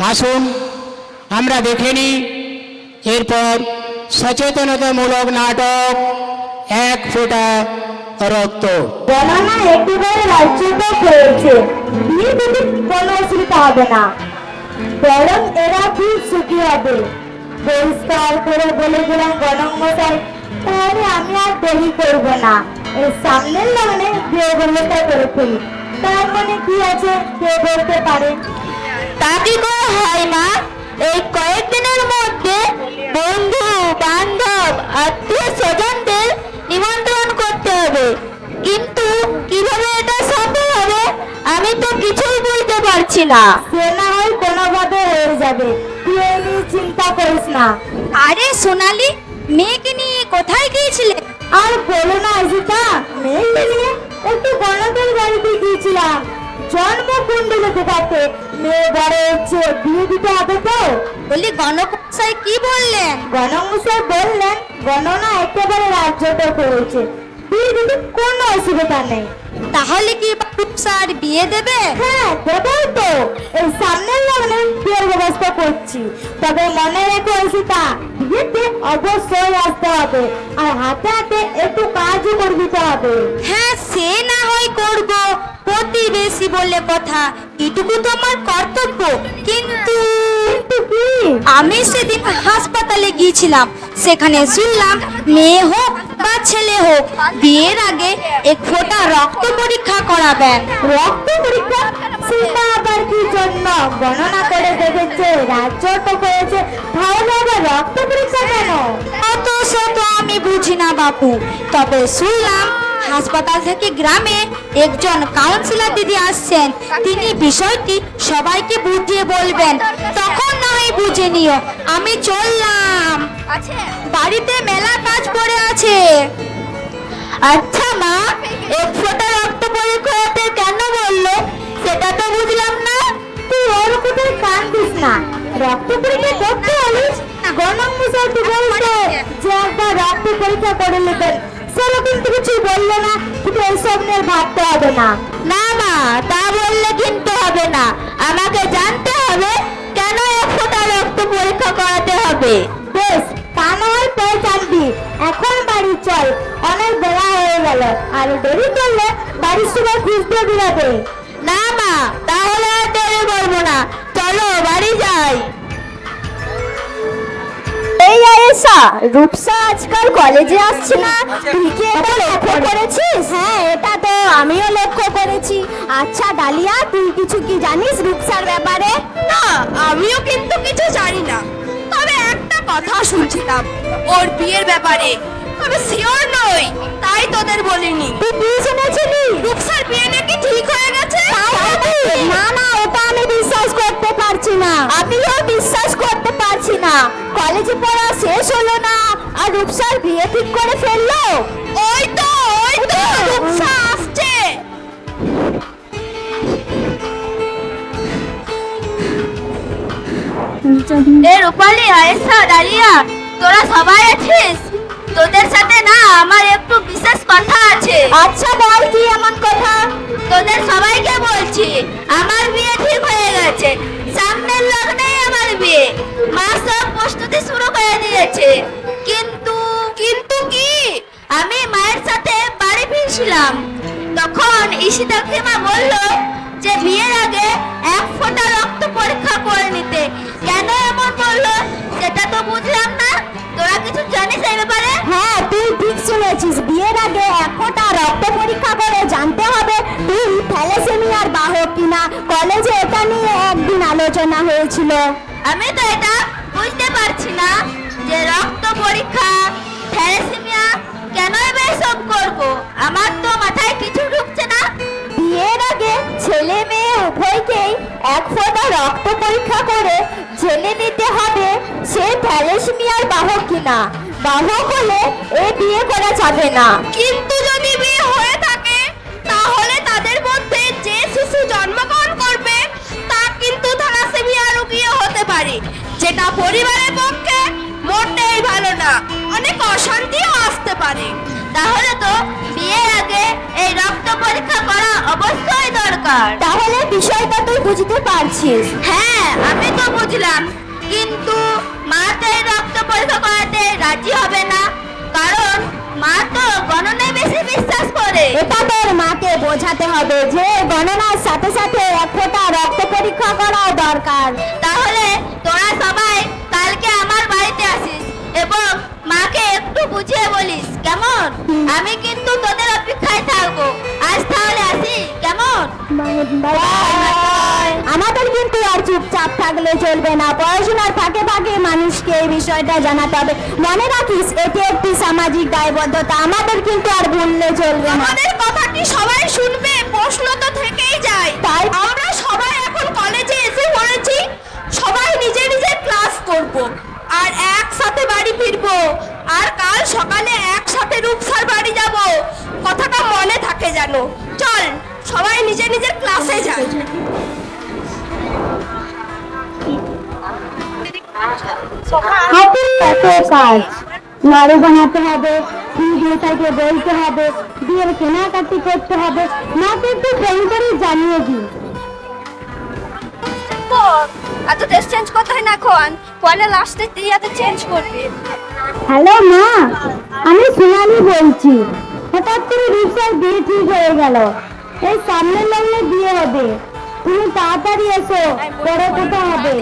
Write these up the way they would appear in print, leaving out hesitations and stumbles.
আসুন আমরা দেখে নিই এরপর সচেতনতামূলক নাটক এক ফোঁটা রক্ত। গণনা একেবারে রাজ্যটা হয়েছে, বিয়ে দিতে কোনো অসুবিধা হবে না, বরং এরা খুব সুখী হবে। পরিষ্কার করে বলে দিলাম গণক মশাই, তাহলে আমি আর দেরি করবো না, এই সামনের লগ্নে বিয়ে ব্যবস্থা করে ফেলি। তার মানে কি আছে কে বলতে পারে? তা কি করে হয় মা? এই কয়েকদিনের মধ্যে বন্ধু বান্ধব আত্মীয় স্বজনদের নিমন্ত্রণ করতে হবে, কিন্তু কিভাবে এটা সম্ভব হবে আমি তো কিছুই বুঝতে পারছি না। সে না হয় কোনোভাবে হয়ে যাবে, তুই এই নিয়ে চিন্তা করিস না। আরে সোনালি, মেয়েকে নিয়ে কোথায় গিয়েছিলে? আর বলো না অজিতা, মেয়েকে নিয়ে একটু গণকের বাড়িতে গিয়েছিলাম জন্মকুণ্ডলী দেখাতে। মেয়ে বড় হচ্ছে, বিয়ে দিতে হবে তো। বলি গণক মশাই কি বললেন? গণক মশাই বললেন গণনা একেবারে রাজ্যটা করেছে, বিয়ে দিতে কোনো অসুবিধা নেই। তাহলে কি স্যার বিয়ে দেবে? হ্যাঁ দেবই তো, এই সামনের লগ্নে বিয়ের ব্যবস্থা করছি। তবে মনে রেখো অজিতা, বিয়েতে অবশ্যই আসতে হবে, আর হাতে হাতে একটু কাজও করে দিতে হবে। হ্যাঁ সে না হয় করব, প্রতিবেশী বলে কথা, এটুকু তো আমার কর্তব্য। কিন্তু কি? আমি সেদিন হাসপাতালে গিয়েছিলাম, সেখানে শুনলাম মেয়ে হোক বা ছেলে হোক বিয়ের আগে এক ফোঁটা রক্ত পরীক্ষা করাবেন। রক্ত পরীক্ষা? সেটা আবার কি জন্য? গণনা করে দেখেছে রাজ্যটা করেছে, তাহলে আবার রক্ত পরীক্ষা কেন? অত শত আমি বুঝি না বাপু, তবে শুনলাম হাসপাতাল থেকে গ্রামে একজন কাউন্সিলর দিদি আসছেন, তিনি বিষয়টি সবাইকে বুঝিয়ে বলবেন, তখন না হয় বুঝে নিও। আমি চললাম, বাড়িতে মেলা কাজ পড়ে আছে। আচ্ছা মা, এক ফোঁটা রক্ত পরীক্ষা হতে কেন বললো সেটা তো বুঝলাম না। তুই ওর কোথায় কান দিস না, রক্ত পরীক্ষা করতে হলিস গণক মশাই তো বলছে যে একবার রক্ত পরীক্ষা করে নেবেন, সেটা কিন্তু কিছু বললো না। কিন্তু এইসব নিয়ে ভাবতে হবে না। না মা, তা বললে কিন্তু হবে না, আমাকে জানতে হবে কেন এক ফোঁটা রক্ত পরীক্ষা করাতে হবে। বেশ, তা না হয় পরে জানবি, এখন বাড়ি চল, অনেক বেলা হয়ে গেল, আর দেরি করলে বাড়ির সবাই খুঁজতে বেরোবে। না মা, তাহলে আর দেরি করবো না, চলো বাড়ি যাই। এই আয়েশা, রূপসা আজকাল কলেজে আসছে না, তুই কি এটা লক্ষ্য করেছিস? হ্যাঁ, এটা তো আমিও লক্ষ্য করেছি। আচ্ছা ডালিয়া, তুই কিছু কি জানিস রূপসার ব্যাপারে? না, আমিও কিন্তু কিছু জানি না, তবে একটা কথা শুনছিলাম ওর বিয়ের ব্যাপারে, তবে শিওর নই, তাই তোদের বলিনি। তুই কি শুনেছিলি? রূপসার বিয়ে নাকি ঠিক হয়ে গেছে। না না, এটা আমি বিশ্বাস করতে পারছি না। আমিও বিশ্বাস করতে পারছি না। কলেজে পড়া শেষ হলো না আর রূপসার বিয়ে ঠিক করে ফেললো। ওই তো রূপসা আসছে। এ রূপালী, আয়েশা, ডালিয়া, তোরা সবাই আছিস? তোদের সাথে না আমার একটু বিশেষ কথা আছে। আচ্ছা বল, কি এমন কথা? তোদের সবাইকে বলছি, আমার বিয়ে ঠিক হয়ে গেছে, সামনের লগ্নেই আমার বিয়ে। মা সব প্রস্তুতি শুরু করে দিয়েছে। কিন্তু কি? আমি মায়ের সাথে বাড়ি ফিরছিলাম, তখন ঈশিতা মা বলল যে বিয়ের আগে এক ফোঁটা রক্ত পরীক্ষা করে নিতে। কেন এমন বললো সেটা তো বুঝলাম না, তোরা কিছু জানিস এই ব্যাপারে? হ্যাঁ, তুই ঠিক শুনেছিস, বিয়ের আগে এক ফোঁটা রক্ত পরীক্ষা করে জানতে হবে তুই থ্যালাসেমিয়ার বাহক কিনা। কলেজে এটা নিয়ে একদিন আলোচনা হয়েছিল। আমি তো এটা বুঝতে পারছি না যে রক্ত পরীক্ষা, থ্যালাসেমিয়া কেন এসব করব, আমার তো মাথায় কিছু ঢুকছে না। বিয়ের আগে ছেলে মেয়ে উভয়কেই এক ফোঁটা রক্ত পরীক্ষা করে জেনে নিতে হবে সে থ্যালাসেমিয়ার বাহক কিনা। বাহক হলে এ বিয়ে করা যাবে না। কিন্তু যদি বিয়ে হয়ে থাকে, তাহলে তাদের মধ্যে যে শিশু জন্মগ্রহণ করবে তা কিন্তু থ্যালাসেমিয়া রোগীও হতে পারে, যেটা পরিবারের পক্ষে মোটেই ভালো না, অনেক অশান্তিও আসতে পারে। তাহলে তো বিয়ের আগে এই রক্ত পরীক্ষা করা অবশ্যই দরকার। তাহলে বিষয়টা তুই বুঝতে পারছিস? হ্যাঁ, আমি তো বুঝলাম, কিন্তু মা তো এই রক্ত পরীক্ষা করাতে রাজি হবে না, কারণ মা তো গণনায় বেশি বিশ্বাস করে। এটা তোর মাকে বোঝাতে হবে যে গণনার সাথে সাথে এক ফোঁটা রক্ত পরীক্ষা করাও দরকার। তাহলে তোরা সবাই কালকে আমার বাড়িতে আসিস এবং মাকে একটু বুঝিয়ে বলিস, কেমন? আমি কিন্তু তোদের অপেক্ষায় থাকবো। আজ তাহলে আসি, কেমন? আমাদের কিন্তু আর চুপচাপ থাকলে চলবে না, পড়াশোনার ফাঁকে ফাঁকে মানুষকে এই বিষয়টা জানাতে হবে। মনে রাখিস, এটি একটি সামাজিক দায়বদ্ধতা, আমাদের কিন্তু আর ভুললে চলবে না। আমাদের কথা কি সবাই শুনবে? প্রশ্ন তো থেকেই যায়। তাই আমরা সবাই এখন কলেজে এসে পড়েছি, সবাই নিজের নিজের ক্লাস করব আর একসাথে বাড়ি ফিরবো, আর কাল সকালে একসাথে রূপসার বাড়ি যাব। কথাটা মনে থাকে যেন। চল সবাই নিজের নিজের ক্লাসে যাই। হাতের এত কাজ, নাড়ু বানাতে হবে, মেয়েটাকে বলতে হবে, বিয়ের কেনাকাটি করতে হবে, মাকে একটু ফোন করে জানিয়ে দিই। এত ড্রেস চেঞ্জ করতে হয় না, এখন পরে লাস্টে ইয়াতে চেঞ্জ করবি। হ্যালো মা, আমি সোনালি বলছি। হঠাৎ করে রূপসার বিয়ে ঠিক হয়ে গেল, এই সামনের লগ্নে বিয়ে হবে, তুমি তাড়াতাড়ি এসো, পরে কোথাও হবে।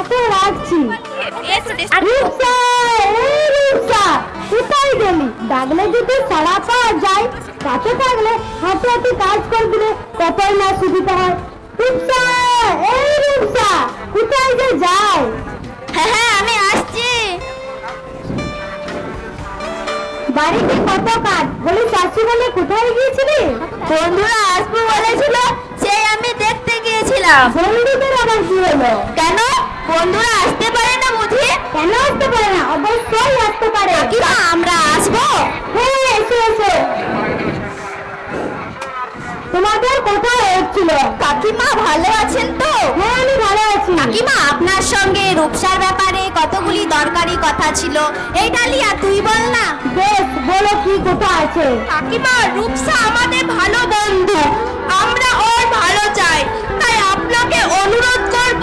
এখন রাখছি। রূপসা, এই রূপসা, কোথায় গেলি? ডাকলে যদি সাড়া পাওয়া যায়, কাছে থাকলে হাতে হাতে কাজ করে দিলে কতই না সুবিধা হয়। রূপসা, এই রূপসা, কোথায় যে যায়? হ্যাঁ হ্যাঁ, আমি আসছি। বাড়িতে কত কাজ, বলি শাশু বলে কোথায় গিয়েছিলি? বন্ধুরা আসবো বলেছিল, সেই আমি দেখতে গিয়েছিলাম। বন্ধুদের আবার কি হলো? কেন বন্ধুরা আসতে পারে না বুঝি? কেন আসতে পারে না? অবশ্যই আসতে পারে। কাকিমা, আমরা আসবো? হ্যাঁ, এসো এসো। তোমাদের কোথায় হচ্ছিল? কাকিমা ভালো আছেন তো? হ্যাঁ, আমি ভালো আছি। কাকিমা, আপনার সঙ্গে রূপসার ব্যাপারে কতগুলি দরকারি কথা ছিল। এই ডালিয়া, তুই বল না। বেশ, বলো কি কথা আছে? কাকিমা, রূপসা আমাদের ভালো বন্ধু, আমরা ওর ভালো চাই, তাই আপনাকে অনুরোধ করব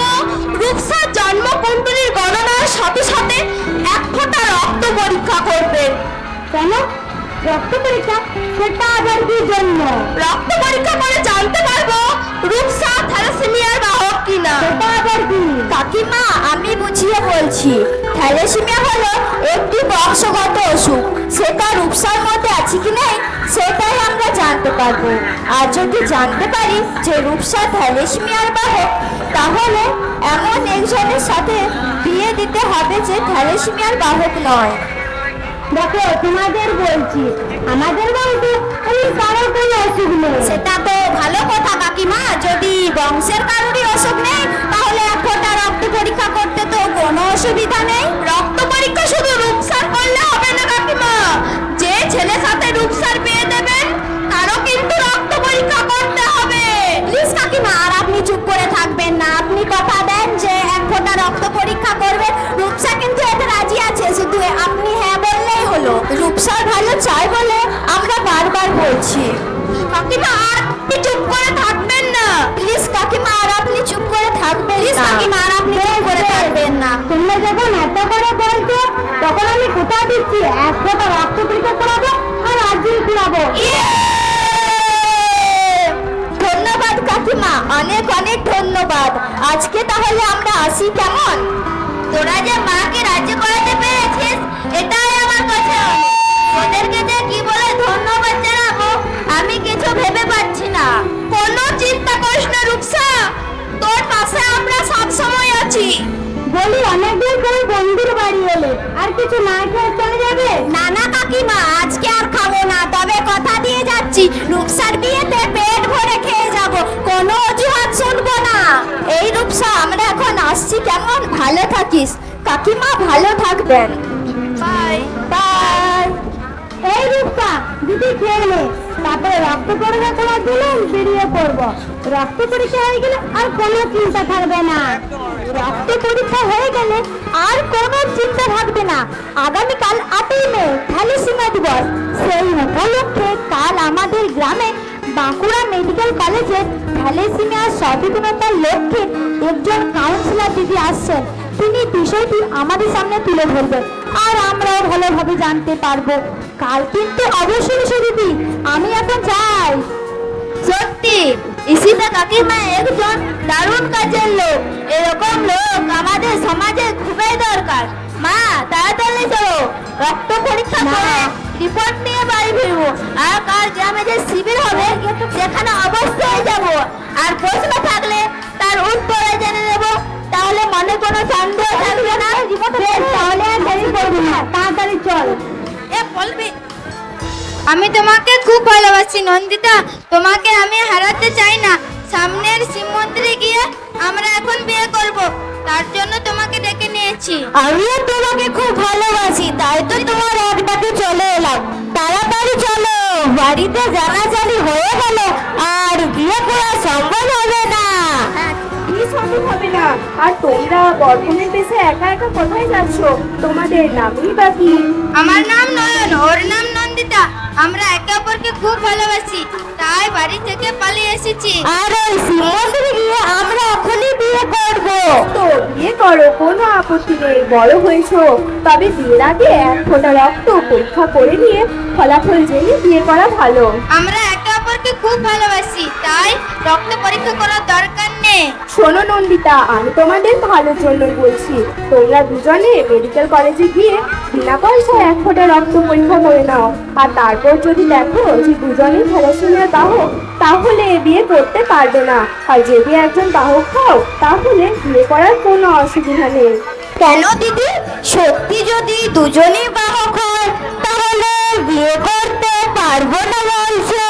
রূপসার জন্মকুণ্ডলীর গণনার সাথে সাথে এক ফোঁটা রক্ত পরীক্ষা করবেন। কেন রক্ত পরীক্ষা? সেটা আবার কি জন্য? রক্ত পরীক্ষা করে জানতে পারবো রূপসা থ্যালাসেমিয়ার বাহক কিনা। সেটা আবার কি? কাকিমা, আমি বুঝিয়ে বলছি। থ্যালাসেমিয়া হলো একটি বংশগত অসুখ, সেটা রূপসার মধ্যে আছে কি নেই সেটাই আমরা জানতে পারবো। আর যদি জানতে পারি যে রূপসা থ্যালাসেমিয়ার বাহক, তাহলে এমন একজনের সাথে বিয়ে দিতে হবে যে থ্যালাসেমিয়ার বাহক নয়। দেখো, তোমাদের বলছি, আমাদের বাড়িতে ওই কারোর কোনো অসুখ নেই। সেটা তো ভালো কথা কাকিমা, যদি বংশের কারোরই অসুখ নেই তাহলে এক ফোঁটা রক্ত পরীক্ষা করতে তো কোনো অসুবিধা নেই। রক্ত পরীক্ষা শুধু রূপসার করলে হবে না কাকিমা, যে ছেলের সাথে রূপসার বিয়ে দেবেন তারও কিন্তু রক্ত পরীক্ষা করতে হবে। প্লিজ কাকিমা, আর আপনি চুপ করে থাকবেন না। আপনি কথা দেন যে এক ফোঁটা রক্ত পরীক্ষা করবেন। রূপসা কিন্তু এতে রাজি আছে, শুধু আপনি হ্যাঁ বললেই হলো। রূপসার ভালো চাই বলে আমরা বারবার বলছি। কাকিমা, আর আপনি চুপ করে থাকবেন না। প্লিজ কাকিমা, আর আপনি চুপ করে থাকবেন। প্লিজ কাকিমা, আর আপনি চুপ করে থাকবেন না। তোমরা যখন এত করে বলছো, তখন আমি কোথায় দিচ্ছি এক ফোঁটা রক্ত পরীক্ষা করাবো আর আজই করাবো। ধন্যবাদ কাকিমা, অনেক অনেক ধন্যবাদ। আজকে তাহলে আমরা আসি, কেমন? তোরা যে মাকে রাজি করাতে পেরেছিস, এটাই আমার কাছে অনেক। ওদেরকে যে কি বলে ধন্যবাদ জানাবো আমি কিছু ভেবে পাচ্ছি না। কোনো চিন্তা করিস না রূপসা, তোর পাশে আমরা সব সময় আছি। বলি, অনেকদিন পরে বন্ধুর বাড়ি এলে, আর কিছু না খেয়ে চলে যাবে? না না কাকিমা, আজকে আর খাবো না, তবে কথা দিয়ে যাচ্ছি রূপসার বিয়েতে পেট ভরে খেয়ে যাব, কোনো অজুহাত শুনবো না। এই রূপসা, আমরা এখন আসছি, কেমন? ভালো থাকিস। কাকিমা, ভালো থাকবেন। Bye bye. এই রূপটা দিদি খেয়ে নে, তারপরে রক্ত পরীক্ষা করার জন্য বেরিয়ে পড়বো। রক্ত পরীক্ষা হয়ে গেলে আর কোনো চিন্তা থাকবে না। রক্ত পরীক্ষা হয়ে গেলে আর কোনো চিন্তা থাকবে না। আগামীকাল 8ই মে থ্যালাসেমিয়া দিবস। সেই উপলক্ষে কাল আমাদের গ্রামে বাঁকুড়া মেডিকেল কলেজে থ্যালাসেমিয়া সচেতনতার লক্ষ্যে একজন কাউন্সিলর দিদি আসছেন। বিষয়টি আমাদের সামনে তুলে ধরবেন আর আমরাও ভালোভাবে জানতে পারবো। কাল কিন্তু অবশ্যই এসো দিদি, আমি এখন যাই। সত্যি ঈশিতা কাকিমা একজন দারুণ কাজের লোক। এরকম লোক আমাদের সমাজে খুবই দরকার। মা তাড়াতাড়ি চলো, রক্ত পরীক্ষা করে রিপোর্ট নিয়ে বাড়ি ফিরবো। আর কাল গ্রামে যে শিবির হবে সেখানে অবশ্যই যাব। আর প্রশ্ন থাকলে তার উত্তরে জেনে নেব, তাহলে মনে কোনো সন্দেহ থাকবে না। বেশ, তাহলে আর দেরি করবি না, তাড়াতাড়ি চল। বলবি আমি তোমাকে খুব ভালোবাসি নন্দিতা, তোমাকে আমি হারাতে চাই না। সামনের শিব মন্দিরে গিয়ে আমরা এখন বিয়ে করব, তার জন্য তোমাকে ডেকে নিয়েছি। আমিও তোমাকে খুব ভালোবাসি, তাই তো তোমার এক ডাকে চলে এলাম। তাড়াতাড়ি চলো, বাড়িতে জানাজানি হয়ে গেল আর বিয়ে করা সম্ভব হবে না। কি সম্ভব হবে না? আর তোমরা বর্ধমানের দেশে একা একা কোথায় যাচ্ছ? তোমাদের নামই বা কি? আমার নাম নয়ন, ওর নাম নন্দিতা। আমরা একে অপরকে খুব ভালোবাসি, তাই বাড়ি থেকে পালিয়ে এসেছি। আর ওই শিব মন্দিরে গিয়ে আমরা এখনই বিয়ে করব। তো বিয়ে করো, কোনো আপত্তি নেই, বড় হয়েছো। তবে বিয়ের আগে এক ফোঁটা রক্ত পরীক্ষা করে নিয়ে ফলাফল জেনে বিয়ে করা ভালো। আমরা একে অপরকে খুব ভালোবাসি, তাই রক্ত পরীক্ষা করার দরকার নেই। শোনো নন্দিতা, আমি তোমাদের ভালোর জন্য বলছি। তোমরা দুজনে মেডিকেল কলেজে গিয়ে বিনা পয়সায় এক ফোঁটা রক্ত পরীক্ষা করে নাও। আর তারপর যদি দেখো যে দুজনেই থ্যালাসেমিয়ার বাহক, তাহলে বিয়ে করতে পারবে না। আর যদি একজন বাহক হও, তাহলে বিয়ে করার কোনো অসুবিধা নেই। কেন দিদি, সত্যি যদি দুজনেই বাহক হয় তাহলে বিয়ে করতে পারবো না বলছো?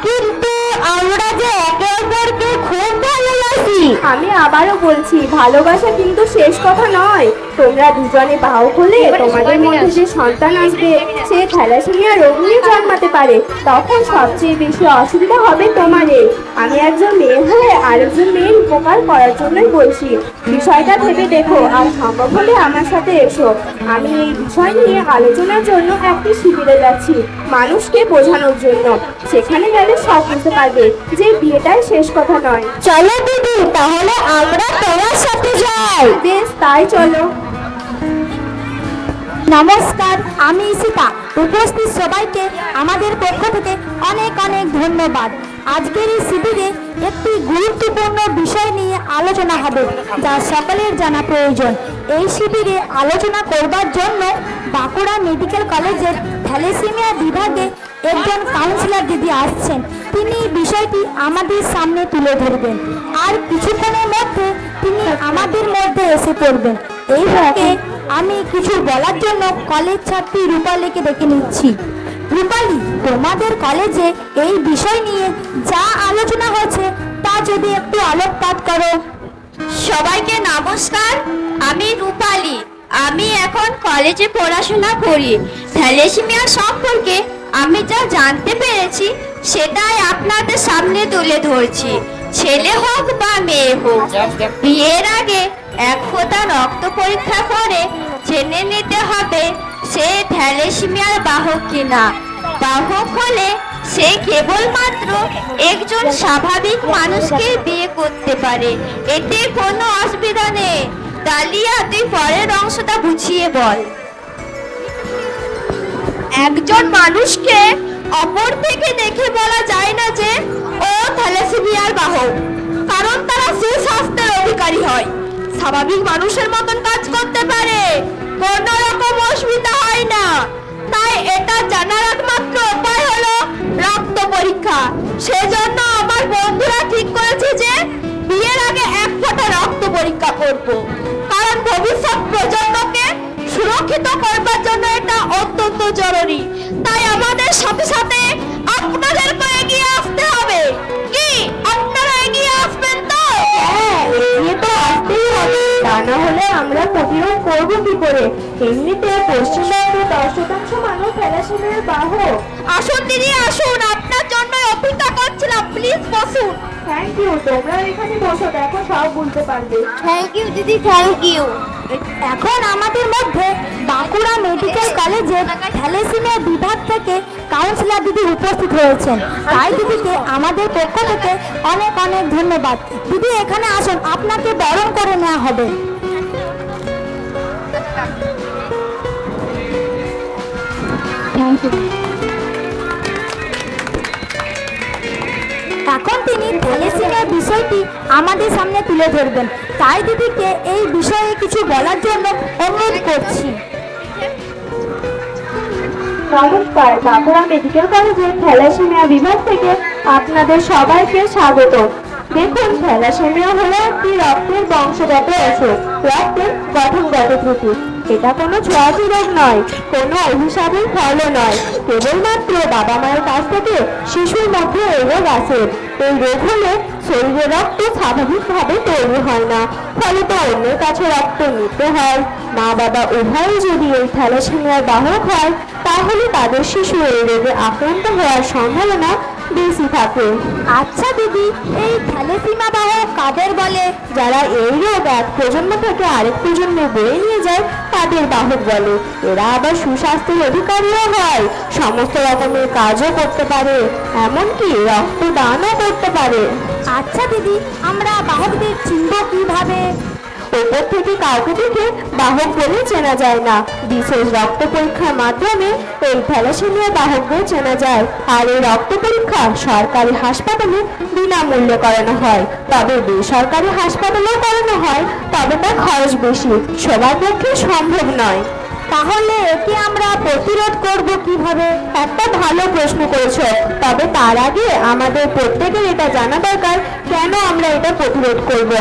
কিন্তু আমরা যে একে অপরকে খুব ভালোবাসি। আমি আবারও বলছি, ভালোবাসা কিন্তু শেষ কথা নয়। তোমরা দুজনে বাহক হলে তোমাদের মধ্যে যে সন্তান আসবে সে থ্যালাসেমিয়া রোগ নিয়ে জন্মাতে পারে। তখন সবচেয়ে বেশি অসুবিধা হবে তোমাদের। আমি একজন মেয়ে হয়ে আরেকজন মেয়ের উপকার করার জন্যই বলছি। বিষয়টা ভেবে দেখো, আর সম্ভব হলে আমার সাথে এসো। আমি এই বিষয় নিয়ে আলোচনার জন্য একটি শিবিরে যাচ্ছি, মানুষকে বোঝানোর জন্য। সেখানে গেলে সব বুঝতে পারবে যে বিয়েটাই শেষ কথা নয়। চলো দিদি, তাহলে আমরা তোমার সাথে যাই। বেশ, তাই চলো। নমস্কার, আমি ঈশিতা। উপস্থিত সবাইকে আমাদের পক্ষ থেকে অনেক অনেক ধন্যবাদ। আজকের এই শিবিরে একটি গুরুত্বপূর্ণ বিষয় নিয়ে আলোচনা হবে, যা সকলের জানা প্রয়োজন। এই শিবিরে আলোচনা করবার জন্য বাঁকুড়া মেডিকেল কলেজের থ্যালাসেমিয়া বিভাগে একজন কাউন্সিলর দিদি আসছেন। তিনি বিষয়টি আমাদের সামনে তুলে ধরবেন আর কিছুক্ষণের মধ্যে তিনি আমাদের মধ্যে এসে পড়বেন। এইভাবে আমি কিছু বলার জন্য কলেজ ছাত্রী রূপালীকে ডেকে নিচ্ছি। রূপালী, তোমাদের কলেজে এই বিষয় নিয়ে যা আলোচনা হয়েছে তা যদি একটু আলোকপাত করো। সবাইকে নমস্কার, আমি রূপালী। আমি এখন কলেজে পড়াশোনা করি। থ্যালাসেমিয়া সম্পর্কে আমি যা জানতে পেরেছি সেটাই আপনাদের সামনে তুলে ধরছি। ছেলে হোক বা মেয়ে হোক, বিয়ের আগে এক ফোঁটা রক্ত পরীক্ষা করে জেনে নিতে হবে সে থ্যালাসেমিয়ার বাহক কিনা। বাহক হলে সে কেবলমাত্র একজন স্বাভাবিক মানুষকে বিয়ে করতে পারে, এতে কোনো অসুবিধা নেই। ডালিয়া, তুই পরের অংশটা বুঝিয়ে বল। একজন মানুষকে অপর থেকে দেখে বলা যায় না যে ও থ্যালাসেমিয়ার বাহক, কারণ তারা সুস্বাস্থ্যের অধিকারী হয়, স্বাভাবিক মানুষের মতন কাজ করতে পারে, কোনো রকম অসুবিধা হয় না। তাই এটা জানার একমাত্র উপায় হলো রক্ত পরীক্ষা। সেজন্য আমার বন্ধুরা ঠিক করেছে যে বিয়ের আগে এক ফোঁটা রক্ত পরীক্ষা করব, কারণ ভবিষ্যৎ প্রজন্মকে সুরক্ষিত করবার জন্য এটা অত্যন্ত জরুরি। তাই আমাদের সাথে সাথে আপনাদেরকে এগিয়ে আসতে হবে। কি আপনারা এগিয়ে আসবেন তো? হ্যাঁ, এগিয়ে তো আসতেই হবে, তা না হলে আমরা প্রতিরোধ করবো কি করে? এমনিতে পশ্চিমবঙ্গে 10% মানুষ থ্যালাসেমিয়ার বাহক। আসুন দিদি, আসুন, আপনার জন্য অপেক্ষা করছিলাম, প্লিজ বসুন। থ্যাংক ইউ, তোমরা এখানে বসো, দেখো সব বুঝতে পারবে। থ্যাংক ইউ দিদি, থ্যাংক ইউ। এখন আমাদের মধ্যে বাঁকুড়া মেডিকেল কলেজের থ্যালাসেমিয়া বিভাগ থেকে কাউন্সিলর দিদি উপস্থিত হয়েছেন। তাই দিদিকে আমাদের পক্ষ থেকে অনেক অনেক ধন্যবাদ। দিদি এখানে আসুন, আপনাকে বরণ করে নেওয়া হবে। এখন তিনি থ্যালাসেমিয়ার বিষয়টি আমাদের সামনে তুলে ধরবেন। তাই দিদিকে এই বিষয়ে কিছু বলার জন্য অনুরোধ করছি। নমস্কার, বাঁকুড়া মেডিকেল কলেজের থ্যালাসেমিয়া বিভাগ থেকে আপনাদের সবাইকে স্বাগত। দেখুন, থ্যালাসেমিয়া হলো একটি রক্তের বংশগত অসুখ, রক্তের গঠনগত ত্রুটি। এটা কোনো ছোঁয়াচে রোগ নয়, কোনো অভিশাপের ফলও নয়, কেবলমাত্র বাবা মায়ের কাছ থেকে শিশুর মধ্যে এই রোগ আসে। এই রোগ হলে শরীরে রক্ত স্বাভাবিকভাবে তৈরি হয় না, ফলে তো অন্যের কাছে রক্ত নিতে হয়। মা বাবা উভয়ই যদি এই থ্যালাসেমিয়ার বাহক হয়, তাহলে তাদের শিশু এই রোগে আক্রান্ত হওয়ার সম্ভাবনা বেশি থাকে। আচ্ছা দিদি, এই থ্যালাসেমিয়া বাহক কাদের বলে? যারা এই রোগ এক প্রজন্ম থেকে আরেক প্রজন্মে বয়ে নিয়ে যায় তাদের বাহক বলে। এরা আবার সুস্বাস্থ্যের অধিকারীও হয়, সমস্ত রকমের কাজও করতে পারে, এমনকি রক্তদানও করতে পারে। আচ্ছা দিদি, আমরা বাহকদের চিনব কিভাবে? ওপর থেকে কাউকে দেখে বাহক বলে চেনা যায় না, বিশেষ রক্ত পরীক্ষার মাধ্যমে এই থ্যালাসেমিয়া বাহকদের চেনা যায়। আর এই রক্ত পরীক্ষা সরকারি হাসপাতালে বিনামূল্যে করানো হয়, তবে বেসরকারি হাসপাতালেও করানো হয়, তবে তার খরচ বেশি, সবার পক্ষে সম্ভব নয়। তাহলে একে আমরা প্রতিরোধ করব কিভাবে? একটা ভালো প্রশ্ন করেছো, তবে তার আগে আমাদের প্রত্যেকের এটা জানা দরকার কেন আমরা এটা প্রতিরোধ করব।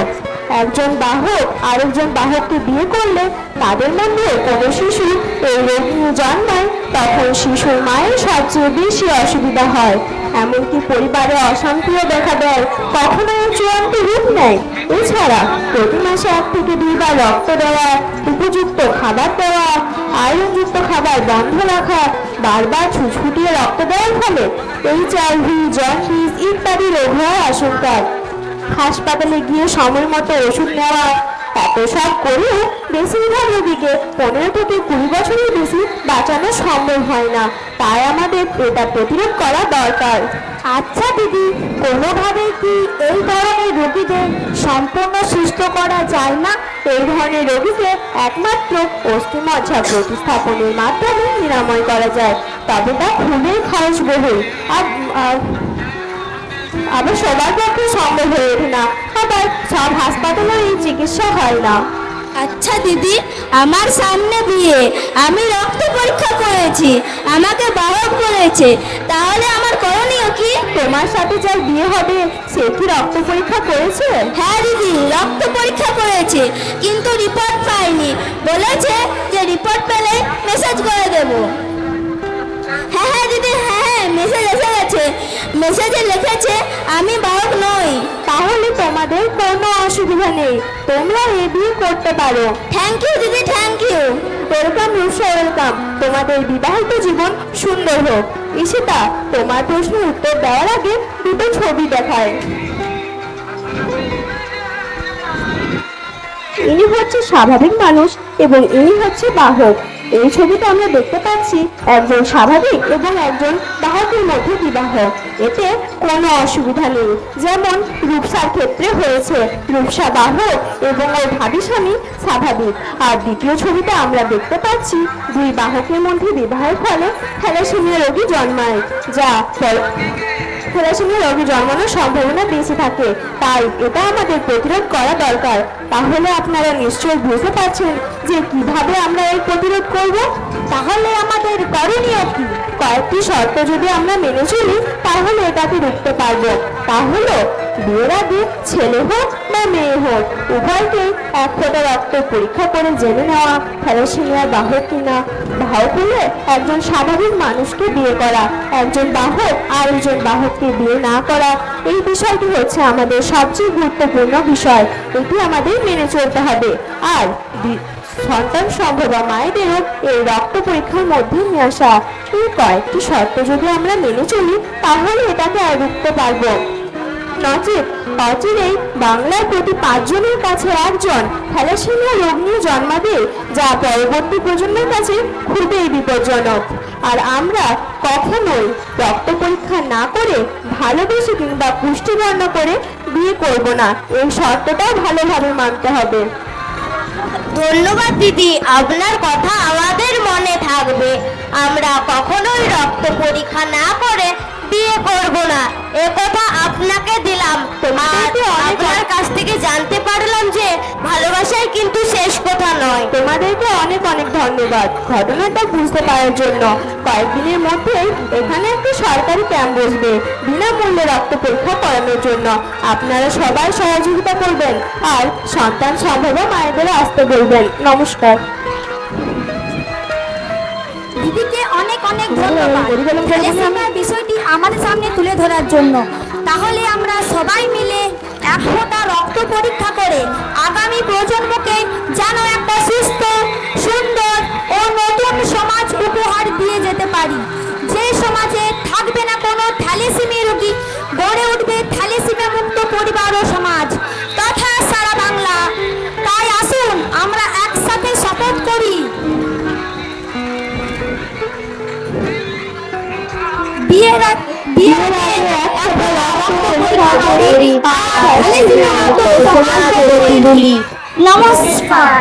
একজন বাহক আরেকজন বাহককে বিয়ে করলে তাদের মধ্যে কোনো শিশু এই রোগ নিয়ে জন্মায়, তখন শিশুর মায়ের সবচেয়ে বেশি অসুবিধা হয়, এমনকি পরিবারে অশান্তিও দেখা দেয়, কখনো এর চূড়ান্ত রূপ নেয়। এছাড়া প্রতি মাসে 1 থেকে 2 বার রক্ত দেওয়া, উপযুক্ত খাবার দেওয়া, আয়রনযুক্ত খাবার বন্ধ রাখা, বারবার ছুটছুটিয়ে রক্ত দেওয়ার ফলে HIV, জন্ডিস ইত্যাদি রোগ হওয়ার আশঙ্কা। হাসপাতালে গিয়ে সময় মতো ওষুধ নেওয়া, এত সব করেও বেশিরভাগ রোগীকে 15 থেকে 20 বছরের বেশি বাঁচানো সম্ভব হয় না। তাই আমাদের এটা প্রতিরোধ করা দরকার। আচ্ছা দিদি, কোনোভাবে কি এই ধরনের রোগীদের সম্পূর্ণ সুস্থ করা যায় না? এই ধরনের রোগীকে একমাত্র অস্থিমজ্জা প্রতিস্থাপনের মাধ্যমে নিরাময় করা যায়, তবে তা খুবই খরচবহুল আবার সবার পক্ষে সম্ভব হয়ে ওঠে না, আবার সব হাসপাতালেও এই চিকিৎসা হয় না। আচ্ছা দিদি, আমার সামনে বিয়ে, আমি রক্ত পরীক্ষা করেছি, আমাকে বাহক বলেছে, তাহলে আমার করণীয় কি? তোমার সাথে যার বিয়ে হবে সে কি রক্ত পরীক্ষা করেছে? হ্যাঁ দিদি, রক্ত পরীক্ষা করেছে, কিন্তু রিপোর্ট পাইনি, বলেছে যে রিপোর্ট পেলে মেসেজ করে দেব। হ্যাঁ হ্যাঁ দিদি, হ্যাঁ মেসেজ এসে গেছে, মেসেজে লিখেছে আমি বাহক নই। তাহলে তোমাদের কোনো অসুবিধা নেই, তোমরা এই বিয়ে করতে পারো। থ্যাংক ইউ দিদি, thank you. Welcome Rupsa, welcome. তোমাদের বিবাহিত জীবন সুন্দর হোক। ঈশিতা, তোমার প্রশ্নের উত্তর দেওয়ার আগে 2টো ছবি দেখায়। ইনি হচ্ছে স্বাভাবিক মানুষ এবং ইনি হচ্ছে বাহক। এই ছবিতে আমরা দেখতে পাচ্ছি একজন স্বাভাবিক এবং একজন বাহকের মধ্যে বিবাহ। এতে কোনো অসুবিধা নেই, যেমন রূপসার ক্ষেত্রে হয়েছে, রূপসা বাহক এবং ওর ভাবি স্বামী স্বাভাবিক। আর দ্বিতীয় ছবিতে আমরা দেখতে পাচ্ছি 2 বাহকের মধ্যে বিবাহের ফলে থ্যালাসেমিয়া রোগী জন্মায়, যা থ্যালাসেমিয়া রোগী জন্মানোর সম্ভাবনা বেশি থাকে। তাই এটা আমাদের প্রতিরোধ করা দরকার। তাহলে আপনারা নিশ্চয়ই বুঝতে পারছেন যে কিভাবে আমরা এর প্রতিরোধ করব। তাহলে আমাদের করণীয় কি? কয়েকটি শর্ত যদি আমরা মেনে চলি তাহলে এটাকে রুখতে পারবো। তা হলো, বিয়ের আগে ছেলে হোক বা মেয়ে হোক উভয়কে 1 ফোঁটা রক্ত পরীক্ষা করে জেনে নেওয়া থ্যালাসেমিয়ার বাহক কিনা। বাহক হলে একজন স্বাভাবিক মানুষকে বিয়ে করা, একজন বাহক আর একজন বাহককে বিয়ে না করা। এই বিষয়টি হচ্ছে আমাদের সবচেয়ে গুরুত্বপূর্ণ বিষয়, এটি আমাদের মেনে চলতে হবে। আর সন্তান সম্ভবা মায়েদেরও এই রক্ত পরীক্ষার মধ্যে নিয়ে আসা। এই কয়েকটি শর্ত যদি আমরা মেনে চলি তাহলে এটাকে আর রুখতে পারবো। নচেত অচিরেই বাংলার প্রতি 5 জনের কাছে 1 জন থ্যালাসেমিয়া রোগ নিয়ে জন্মাবে, যা পরবর্তী প্রজন্মের কাছে খুবই বিপজ্জনক। আর আমরা কখনোই রক্ত পরীক্ষা না করে ভালোবেসে কিংবা পুষ্টিবর্ণ করে বিয়ে করব না, এই শর্তটাও ভালোভাবে মানতে হবে। ধন্যবাদ দিদি, আপনার কথা আমাদের মনে থাকবে। আমরা কখনোই রক্ত পরীক্ষা না করে বিয়ে করব না, একথা আপনাকে দিলাম। আপনার কাছ থেকে জানতে পারলাম যে ভালোবাসাই কিন্তু শেষ কথা নয়। তোমাদেরকে অনেক অনেক ধন্যবাদ ঘটনাটা বুঝতে পারার জন্য। কয়েকদিনের মধ্যেই এখানে একটা সরকারি ক্যাম্প বসবে বিনামূল্যে রক্ত পরীক্ষা করানোর জন্য। আপনারা সবাই সহযোগিতা করবেন আর সন্তান সম্ভব মায়েদের আসতে বলবেন। নমস্কার। দিদিকে অনেক অনেক ধন্যবাদ থ্যালাসেমিয়ার বিষয়টি আমাদের সামনে তুলে ধরার জন্য। তাহলে আমরা সবাই মিলে এক ফোঁটা রক্ত পরীক্ষা করে আগামী প্রজন্মকে যেন একটা সুস্থ, সুন্দর ও নতুন সমাজ উপহার দিয়ে যেতে পারি, যে সমাজে থাকবে না কোনো থ্যালাসেমিয়া রোগী, গড়ে উঠবে থ্যালাসেমিয়া মুক্ত পরিবার ও সমাজ তথা সারা বাংলা। তাই আসুন আমরা একসাথে শপথ করি বিয়ের আগে একটা রক্ত পরীক্ষা করি আর থ্যালাসেমিয়া মুক্ত সমাজ গড়ে তুলি। নমস্কার।